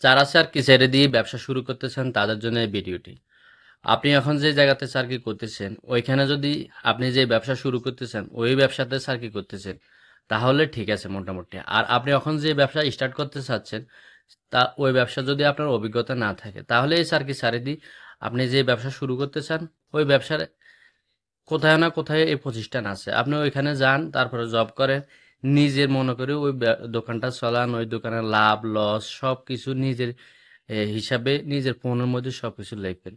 যারা চাকরি ছেড়ে দিয়ে ব্যবসা শুরু করতেছেন তাদের জন্য এই ভিডিওটি। আপনি এখন যে জায়গাতে চাকরি করতেছেন ওইখানে যদি আপনি যে ব্যবসা শুরু করতেছেন ওই ব্যবসাতে চাকরি করতেছেন তাহলে ঠিক আছে মোটামুটি। আর আপনি এখন যে ব্যবসা স্টার্ট করতে চাচ্ছেন তা ওই ব্যবসা যদি আপনার অভিজ্ঞতা না থাকে তাহলে এই চাকরি ছেড়ে দিয়ে আপনি যে ব্যবসা শুরু করতে চান ওই ব্যবসার কোথায় না কোথায় এই প্রতিষ্ঠান আছে, আপনি ওইখানে যান, তারপরে জব করেন, নিজের মনে করে ওই দোকানটা চালান, ওই দোকানের লাভ লস সব কিছু নিজের হিসাবে নিজের ফোনের মধ্যে সব কিছু লিখবেন।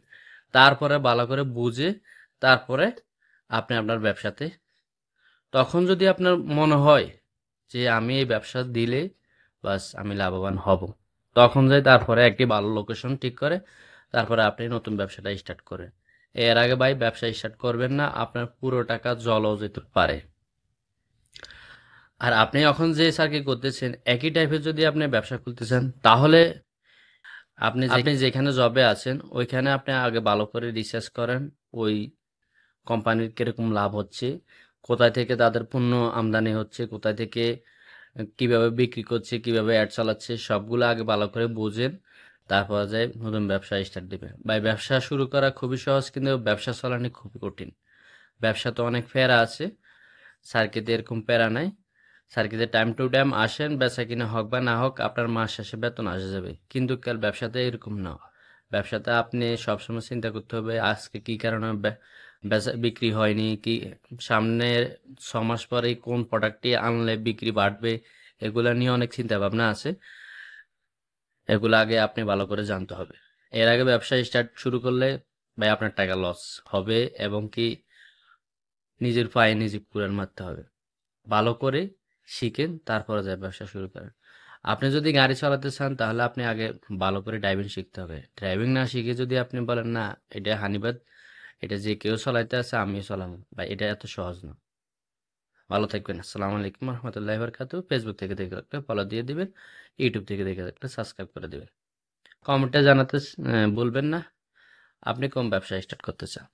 তারপরে ভালো করে বুঝে তারপরে আপনি আপনার ব্যবসাতে, তখন যদি আপনার মনে হয় যে আমি এই ব্যবসা দিলে বাস আমি লাভবান হব, তখন যাই তারপরে একটি ভালো লোকেশন ঠিক করে তারপরে আপনি নতুন ব্যবসাটা স্টার্ট করেন। এর আগে ভাই ব্যবসা স্টার্ট করবেন না, আপনার পুরো টাকা জলও যেতে পারে। আর আপনি এখন যে চাকরি করতেছেন একই টাইপের যদি আপনি ব্যবসা খুলতেছেন তাহলে আপনি যেখানে জবে আছেন ওইখানে আপনি আগে ভালো করে রিসার্চ করেন, ওই কোম্পানির কিরকম লাভ হচ্ছে, কোথায় থেকে তাদের পণ্য আমদানি হচ্ছে, কোথায় থেকে কিভাবে বিক্রি করছে, কিভাবে অ্যাড চালাচ্ছে, সবগুলো আগে ভালো করে বুঝেন। তারপর যায় নতুন ব্যবসা স্টার্ট দিবে। ভাই ব্যবসা শুরু করা খুবই সহজ কিন্তু ব্যবসা চালানো খুবই কঠিন। ব্যবসা তো অনেক প্যারা আছে, সার্কিটে এরকম প্যারা নাই। সার্কিটে টাইম টু টাইম আসেন, বেচা কিনা হোক বা না হোক আপনার মাস শেষে বেতন আসে যাবে। কিন্তু কাল ব্যবসাতে এরকম না। ব্যবসাতে আপনি সবসময় চিন্তা করতে হবে আজকে কি কারণে বেচা বিক্রি হয়নি, কি সামনে 6 মাস পরে কোন প্রোডাক্টটি আনলে বিক্রি বাড়বে, এগুলা নিয়ে অনেক চিন্তা ভাবনা আছে। এগুলো আগে আপনি ভালো করে জানতে হবে। এর আগে ব্যবসা স্টার্ট শুরু করলে ভাই আপনার টাকা লস হবে এবং কি নিজের পায়ে নিজে কুড়াল মারতে হবে। ভালো করে শিখেন তারপরে যায় ব্যবসা শুরু করেন। আপনি যদি গাড়ি চালাতে চান তাহলে আপনি আগে ভালো করে ড্রাইভিং শিখতে হবে। ড্রাইভিং না শিখে যদি আপনি বলেন না এটা হানিবাদ, এটা যে কেউ চালাইতে আছে আমিও চালাবো, বা এটা এত সহজ না। ভালো থাকবেন। আসসালামু আলাইকুম রহমতুল্লাহি বারকাতু। ফেসবুক থেকে দেখে রাখলে ফলো দিয়ে দিবেন, ইউটিউব থেকে দেখে রাখলে সাবস্ক্রাইব করে দিবেন। কমেন্টে জানাতে ভুলবেন না আপনি কোন ব্যবসা স্টার্ট করতে চান।